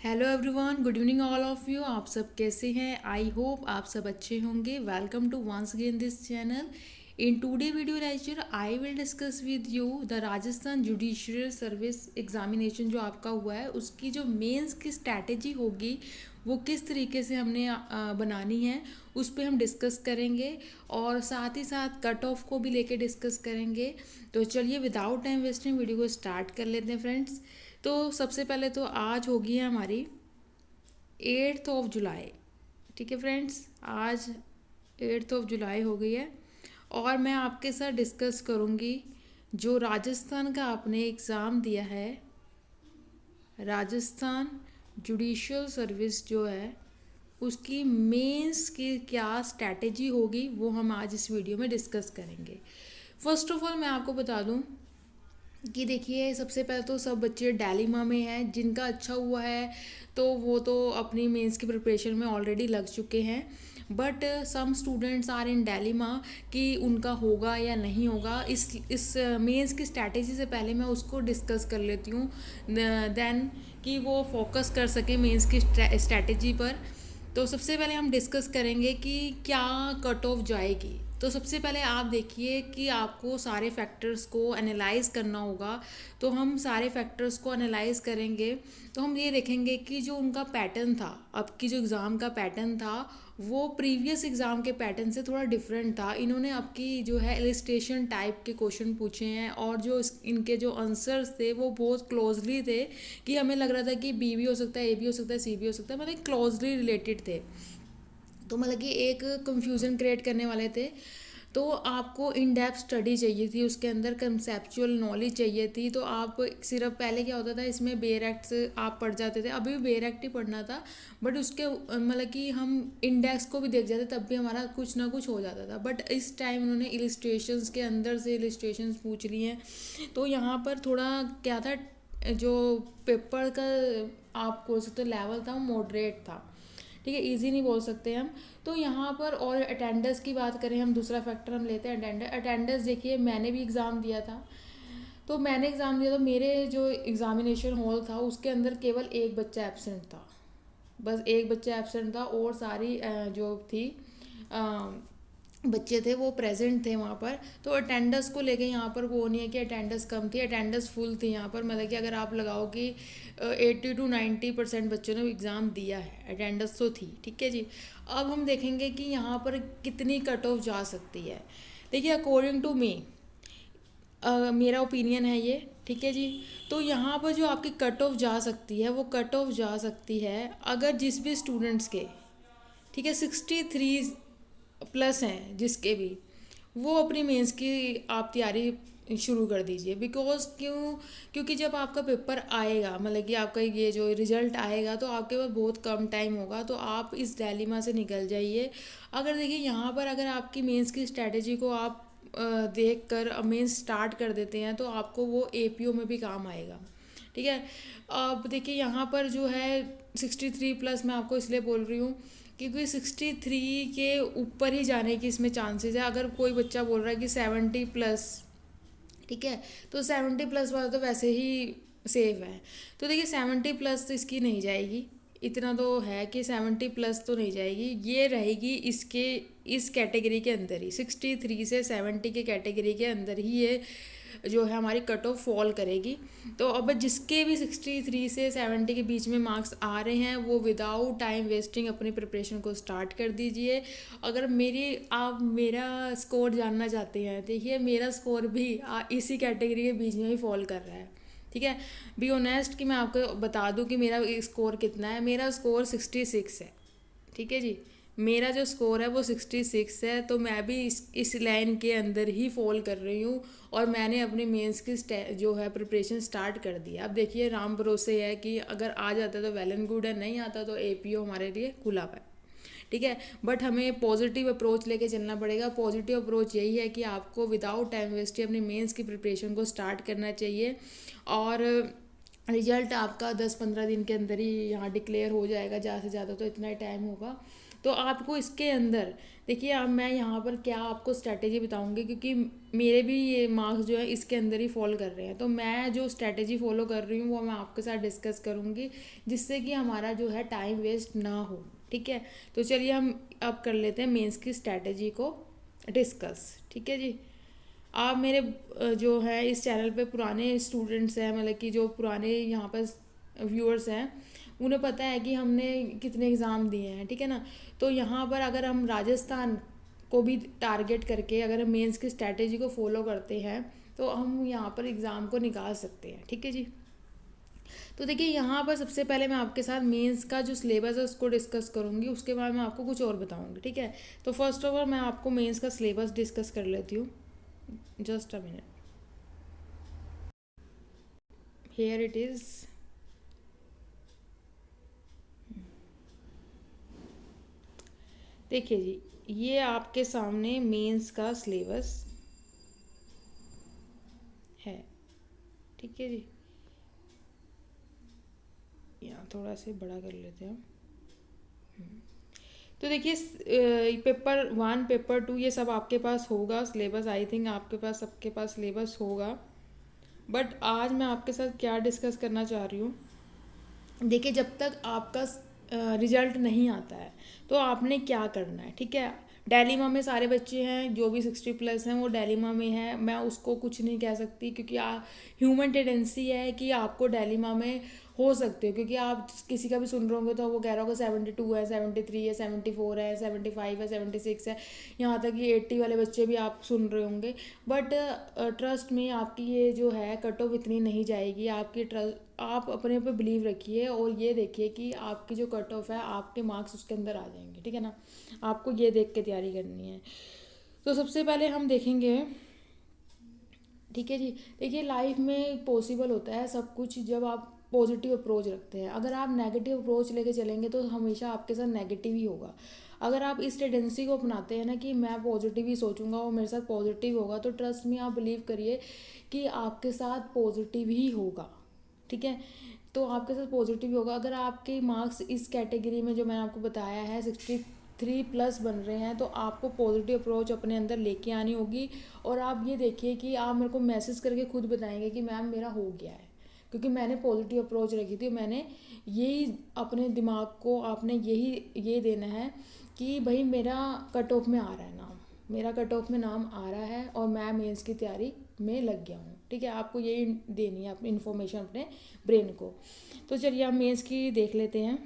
Hello everyone, good evening all of you. आप सब कैसे हैं? आई होप आप सब अच्छे होंगे। Welcome to once again this channel. In today video lecture I will discuss with you the Rajasthan judicial service examination जो आपका हुआ है, उसकी जो मेंस की स्ट्रैटेजी होगी वो किस तरीके से हमने बनानी है, उस पर हम डिस्कस करेंगे और साथ ही साथ कट ऑफ को भी लेके डिस्कस करेंगे। तो चलिए विदाउट टाइम वेस्टिंग वीडियो को स्टार्ट कर लेते हैं फ्रेंड्स। तो सबसे पहले तो आज होगी है हमारी 8 जुलाई। ठीक है फ्रेंड्स, आज 8 जुलाई हो गई है और मैं आपके साथ डिस्कस करूँगी जो राजस्थान का आपने एग्ज़ाम दिया है, राजस्थान जुडिशियल सर्विस जो है उसकी मेंस की क्या स्ट्रैटेजी होगी वो हम आज इस वीडियो में डिस्कस करेंगे। फर्स्ट ऑफ ऑल मैं आपको बता दूं कि देखिए, सबसे पहले तो सब बच्चे डायलिमा में हैं। जिनका अच्छा हुआ है तो वो तो अपनी मेंस की प्रिपरेशन में ऑलरेडी लग चुके हैं, but some students are in dilemma कि उनका होगा या नहीं होगा। इस मेंस की स्ट्रैटेजी से पहले मैं उसको डिस्कस कर लेती हूँ, देन कि वो फोकस कर सके मेंस की स्ट्रैटेजी पर। तो सबसे पहले हम डिस्कस करेंगे कि क्या कट ऑफ जाएगी। तो सबसे पहले आप देखिए कि आपको सारे फैक्टर्स को एनालाइज करना होगा। तो हम सारे फैक्टर्स को एनालाइज करेंगे तो हम ये देखेंगे कि जो उनका पैटर्न था, अब की जो एग्ज़ाम का पैटर्न था वो प्रीवियस एग्ज़ाम के पैटर्न से थोड़ा डिफरेंट था। इन्होंने आपकी जो है इलिस्ट्रेशन टाइप के क्वेश्चन पूछे हैं और जो इनके जो आंसर्स थे वो बहुत क्लोजली थे कि हमें लग रहा था कि बी भी हो सकता है, ए भी हो सकता है, सी भी हो सकता है, मतलब क्लोजली रिलेटेड थे। तो मतलब कि एक कंफ्यूजन क्रिएट करने वाले थे। तो आपको इन डेप्थ स्टडी चाहिए थी, उसके अंदर कंसेप्चुअल नॉलेज चाहिए थी। तो आप सिर्फ पहले क्या होता था, इसमें बेयर एक्ट से आप पढ़ जाते थे, अभी भी बेयर एक्ट ही पढ़ना था, बट उसके मतलब कि हम इंडेक्स को भी देख जाते तब भी हमारा कुछ ना कुछ हो जाता था। बट इस टाइम उन्होंने इलिस्ट्रेशंस के अंदर से इलिस्ट्रेशंस पूछ ली हैं। तो यहाँ पर थोड़ा क्या था, जो पेपर का आप बोल सकते लेवल था वो मॉडरेट था। ठीक है, इजी नहीं बोल सकते हम। तो यहाँ पर और अटेंडेंस की बात करें, हम दूसरा फैक्टर हम लेते हैं अटेंडेंस। देखिए, मैंने भी एग्ज़ाम दिया था। तो मैंने एग्ज़ाम दिया तो मेरे जो एग्ज़ामिनेशन हॉल था उसके अंदर केवल एक बच्चा एब्सेंट था, बस एक बच्चा एब्सेंट था और सारी जो थी बच्चे थे वो प्रेजेंट थे वहाँ पर। तो अटेंडेंस को लेके यहाँ पर वो नहीं है कि अटेंडेंस कम थी, अटेंडेंस फुल थी यहाँ पर। मतलब कि अगर आप लगाओ कि 80 to 90% बच्चों ने एग्ज़ाम दिया है, अटेंडेंस तो थी। ठीक है जी। अब हम देखेंगे कि यहाँ पर कितनी कट ऑफ जा सकती है। देखिए, अकॉर्डिंग टू मी, मेरा ओपिनियन है ये। ठीक है जी। तो यहाँ पर जो आपकी कट ऑफ जा सकती है वो कट ऑफ जा सकती है अगर जिस भी स्टूडेंट्स के, ठीक है, 63 प्लस हैं जिसके भी, वो अपनी मेंस की आप तैयारी शुरू कर दीजिए। बिकॉज क्योंकि जब आपका पेपर आएगा, मतलब कि आपका ये जो रिज़ल्ट आएगा, तो आपके पास बहुत कम टाइम होगा। तो आप इस डायलेमा से निकल जाइए। अगर देखिए यहाँ पर अगर आपकी मेंस की स्ट्रैटेजी को आप देख कर मेंस स्टार्ट कर देते हैं तो आपको वो एपीओ में भी काम आएगा। ठीक है। अब देखिए यहाँ पर जो है 63 प्लस, मैं आपको इसलिए बोल रही हूँ क्योंकि 63 के ऊपर ही जाने की इसमें चांसेस है। अगर कोई बच्चा बोल रहा है कि 70 प्लस, ठीक है, तो 70 प्लस वाला तो वैसे ही सेफ है। तो देखिए 70 प्लस तो इसकी नहीं जाएगी, इतना तो है कि 70 प्लस तो नहीं जाएगी, ये रहेगी इसके इस कैटेगरी के अंदर ही, 63 से 70 के कैटेगरी के अंदर ही ये जो है हमारी कट ऑफ फॉल करेगी। तो अब जिसके भी 63 से 70 के बीच में मार्क्स आ रहे हैं वो विदाउट टाइम वेस्टिंग अपनी प्रिपरेशन को स्टार्ट कर दीजिए। अगर आप मेरा स्कोर जानना चाहते हैं, देखिए मेरा स्कोर भी इसी कैटेगरी के बीच में ही फॉल कर रहा है। ठीक है, बी ऑनेस्ट कि मैं आपको बता दूं कि मेरा स्कोर कितना है। मेरा स्कोर 66 है। ठीक है जी, मेरा जो स्कोर है वो 66 है। तो मैं भी इस लाइन के अंदर ही फॉल कर रही हूँ और मैंने अपनी मेंस की जो है प्रिपरेशन स्टार्ट कर दी। अब देखिए, राम भरोसे है कि अगर आ जाता है तो वेल एंड गुड है, नहीं आता तो एपीओ हमारे लिए खुला है। ठीक है, बट हमें पॉजिटिव अप्रोच लेके चलना पड़ेगा। पॉजिटिव अप्रोच यही है कि आपको विदाउट टाइम वेस्ट अपनी मेंस की प्रिपरेशन को स्टार्ट करना चाहिए और रिजल्ट आपका 10-15 दिन के अंदर ही यहाँ डिक्लेयर हो जाएगा, ज़्यादा से ज़्यादा तो इतना ही टाइम होगा। तो आपको इसके अंदर देखिए, अब मैं यहाँ पर क्या आपको स्ट्रैटेजी बताऊँगी, क्योंकि मेरे भी ये मार्क्स जो है इसके अंदर ही फॉल कर रहे हैं। तो मैं जो स्ट्रैटेजी फॉलो कर रही हूँ वो मैं आपके साथ डिस्कस करूँगी, जिससे कि हमारा जो है टाइम वेस्ट ना हो। ठीक है, तो चलिए हम अब कर लेते हैं मेंस की स्ट्रैटेजी को डिस्कस। ठीक है जी। आप मेरे जो है इस चैनल पे पुराने स्टूडेंट्स हैं, मतलब कि जो पुराने यहाँ पर व्यूअर्स हैं, उन्हें पता है कि हमने कितने एग्ज़ाम दिए हैं। ठीक है ना। तो यहाँ पर अगर हम राजस्थान को भी टारगेट करके अगर हम मेंस की स्ट्रैटेजी को फॉलो करते हैं तो हम यहाँ पर एग्ज़ाम को निकाल सकते हैं। ठीक है जी। तो देखिए, यहाँ पर सबसे पहले मैं आपके साथ मेंस का जो सिलेबस है उसको डिस्कस करूँगी, उसके बाद मैं आपको कुछ और बताऊँगी। ठीक है। तो फर्स्ट ऑफ ऑल मैं आपको मेंस का सिलेबस डिस्कस कर लेती हूँ। Just a minute, here it is. देखिए जी, ये आपके सामने मेंस का सिलेबस है। ठीक है जी। यहाँ थोड़ा से बड़ा कर लेते हैं। तो देखिए, पेपर 1 पेपर 2 ये सब आपके पास होगा सिलेबस। आई थिंक आपके पास सबके पास सिलेबस होगा। बट आज मैं आपके साथ क्या डिस्कस करना चाह रही हूँ, देखिए, जब तक आपका रिजल्ट नहीं आता है तो आपने क्या करना है। ठीक है। डेलीमा में सारे बच्चे हैं जो भी 60+ हैं, वो डेलीमा में है। मैं उसको कुछ नहीं कह सकती, क्योंकि ह्यूमन टेंडेंसी है कि आपको डेलीमा में हो सकते हो, क्योंकि आप किसी का भी सुन रहे होंगे तो वो कह रहा होगा 72 है, 73 है, 74 है, 75 है, 76 है, यहाँ तक कि 80 वाले बच्चे भी आप सुन रहे होंगे। बट ट्रस्ट में आपकी ये जो है कट ऑफ इतनी नहीं जाएगी। आपकी आप अपने ऊपर बिलीव रखिए और ये देखिए कि आपकी जो कट ऑफ है आपके मार्क्स उसके अंदर आ जाएंगे। ठीक है ना। आपको ये देख के तैयारी करनी है। तो सबसे पहले हम देखेंगे। ठीक है जी। देखिए, लाइफ में पॉसिबल होता है सब कुछ जब आप पॉजिटिव अप्रोच रखते हैं। अगर आप नेगेटिव अप्रोच लेके चलेंगे तो हमेशा आपके साथ नेगेटिव ही होगा। अगर आप इस टेंडेंसी को अपनाते हैं ना कि मैं पॉजिटिव ही सोचूंगा और मेरे साथ पॉजिटिव होगा, तो ट्रस्ट में आप बिलीव करिए कि आपके साथ पॉजिटिव ही होगा। ठीक है। तो आपके साथ पॉजिटिव होगा। अगर आपके मार्क्स इस कैटेगरी में जो मैंने आपको बताया है 63+ बन रहे हैं, तो आपको पॉजिटिव अप्रोच अपने अंदर लेके आनी होगी। और आप ये देखिए कि आप मेरे को मैसेज करके खुद बताएंगे कि मैम मेरा हो गया है, क्योंकि मैंने पॉजिटिव अप्रोच रखी थी। मैंने यही अपने दिमाग को आपने ये देना है कि भाई मेरा कट ऑफ में आ रहा है नाम, मेरा कट ऑफ में नाम आ रहा है और मैं मेंस की तैयारी में लग गया हूँ। ठीक है। आपको यही देनी है अपनी इन्फॉर्मेशन अपने ब्रेन को। तो चलिए हम मेंस की देख लेते हैं।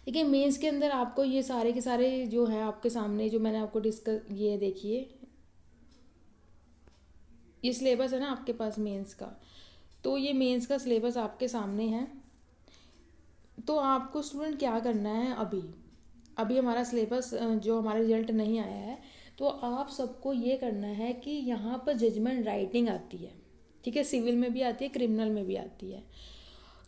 देखिए, मेंस के अंदर आपको ये सारे के सारे जो है आपके सामने जो मैंने आपको डिस्कस, ये देखिए ये सिलेबस है ना आपके पास मेंस का। तो ये मेंस का सिलेबस आपके सामने है। तो आपको स्टूडेंट क्या करना है, अभी अभी हमारा सिलेबस जो हमारा रिजल्ट नहीं आया है, तो आप सबको ये करना है कि यहाँ पर जजमेंट राइटिंग आती है। ठीक है। सिविल में भी आती है, क्रिमिनल में भी आती है।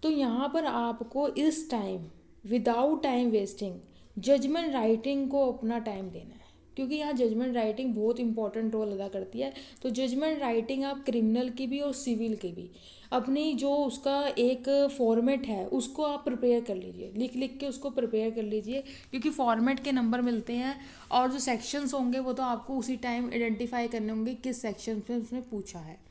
तो यहाँ पर आपको इस time without time wasting judgement writing को अपना टाइम देना है, क्योंकि यहाँ जजमेंट राइटिंग बहुत इंपॉर्टेंट रोल अदा करती है। तो जजमेंट राइटिंग आप क्रिमिनल की भी और सिविल की भी अपनी जो उसका एक फॉर्मेट है उसको आप प्रिपेयर कर लीजिए, लिख लिख के उसको प्रिपेयर कर लीजिए, क्योंकि फॉर्मेट के नंबर मिलते हैं और जो सेक्शंस होंगे वो तो आपको उसी टाइम आइडेंटिफाई करने होंगे किस सेक्शन में उसने पूछा है।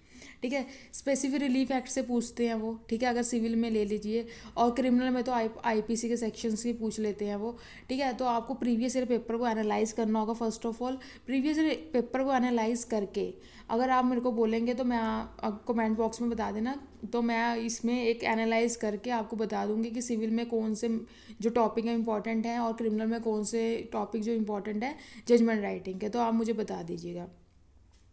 ठीक है। स्पेसिफिक रिलीफ एक्ट से पूछते हैं वो। ठीक है। अगर सिविल में ले लीजिए, और क्रिमिनल में तो आईपीसी के सेक्शंस की पूछ लेते हैं वो। ठीक है। तो आपको प्रीवियस ईयर पेपर को एनालाइज करना होगा। First of all previous year paper को एनालाइज करके अगर आप मेरे को बोलेंगे तो मैं कमेंट बॉक्स में बता देना, तो मैं इसमें एक एनालाइज करके आपको बता दूंगी कि सिविल में कौन से जो टॉपिक है इंपॉर्टेंट है और क्रिमिनल में कौन से टॉपिक जो इंपॉर्टेंट है जजमेंट राइटिंग के। तो आप मुझे बता दीजिएगा।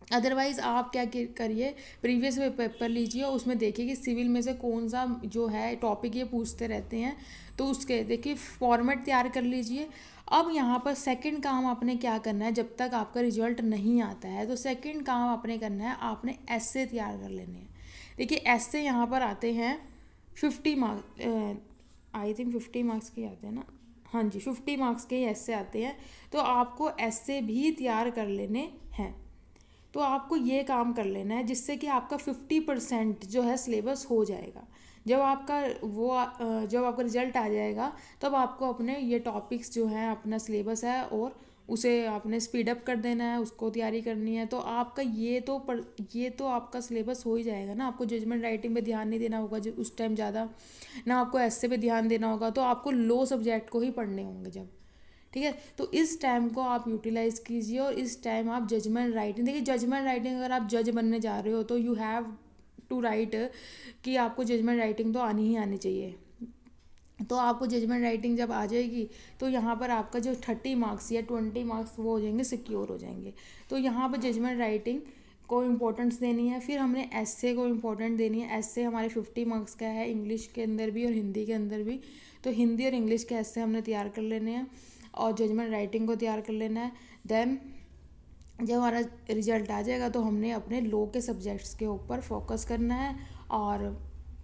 अदरवाइज़ आप क्या करिए, प्रीवियस पेपर लीजिए और उसमें देखिए कि सिविल में से कौन सा जो है टॉपिक ये पूछते रहते हैं, तो उसके देखिए फॉर्मेट तैयार कर लीजिए। अब यहाँ पर सेकंड काम आपने क्या करना है, जब तक आपका रिजल्ट नहीं आता है तो सेकंड काम आपने करना है, आपने ऐसे तैयार कर लेने हैं। देखिए, ऐसे यहाँ पर आते हैं 50 मार्क्स, आई थिंक 50 मार्क्स के आते हैं ना। हाँ जी, 50 मार्क्स के ऐसे आते हैं। तो आपको ऐसे भी तैयार कर लेने हैं। तो आपको ये काम कर लेना है जिससे कि आपका 50% जो है सिलेबस हो जाएगा। जब आपका रिजल्ट आ जाएगा तब आपको अपने ये टॉपिक्स जो हैं अपना सिलेबस है और उसे आपने स्पीड अप कर देना है, उसको तैयारी करनी है। तो आपका ये तो आपका सिलेबस हो ही जाएगा ना। आपको जजमेंट राइटिंग पे ध्यान नहीं देना होगा जो उस टाइम ज़्यादा, ना आपको ऐसे पे ध्यान देना होगा। तो आपको लो सब्जेक्ट को ही पढ़ने होंगे जब, ठीक है। तो इस टाइम को आप यूटिलाइज कीजिए और इस टाइम आप जजमेंट राइटिंग, देखिए जजमेंट राइटिंग अगर आप जज बनने जा रहे हो तो यू हैव टू राइट कि आपको जजमेंट राइटिंग तो आनी ही आनी चाहिए। तो आपको जजमेंट राइटिंग जब आ जाएगी तो यहाँ पर आपका जो 30 मार्क्स या 20 मार्क्स वो हो जाएंगे, सिक्योर हो जाएंगे। तो यहाँ पर जजमेंट राइटिंग को इम्पोर्टेंस देनी है। फिर हमने एस्से को इम्पोर्टेंट देनी है। एस्से हमारे 50 मार्क्स का है, इंग्लिश के अंदर भी और हिंदी के अंदर भी। तो हिंदी और इंग्लिश के एस्से हमने तैयार कर लेने हैं और जजमेंट राइटिंग को तैयार कर लेना है। देन जब हमारा रिजल्ट आ जाएगा तो हमने अपने लो के सब्जेक्ट्स के ऊपर फोकस करना है और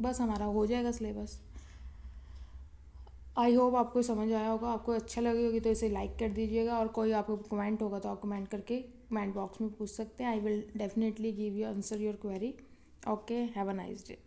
बस हमारा हो जाएगा सिलेबस। आई होप आपको समझ आया होगा। आपको अच्छा लगी होगी तो इसे लाइक कर दीजिएगा और कोई आपको कमेंट होगा तो आप कमेंट करके कमेंट बॉक्स में पूछ सकते हैं। I will definitely give you answer your query. Okay, have a nice day.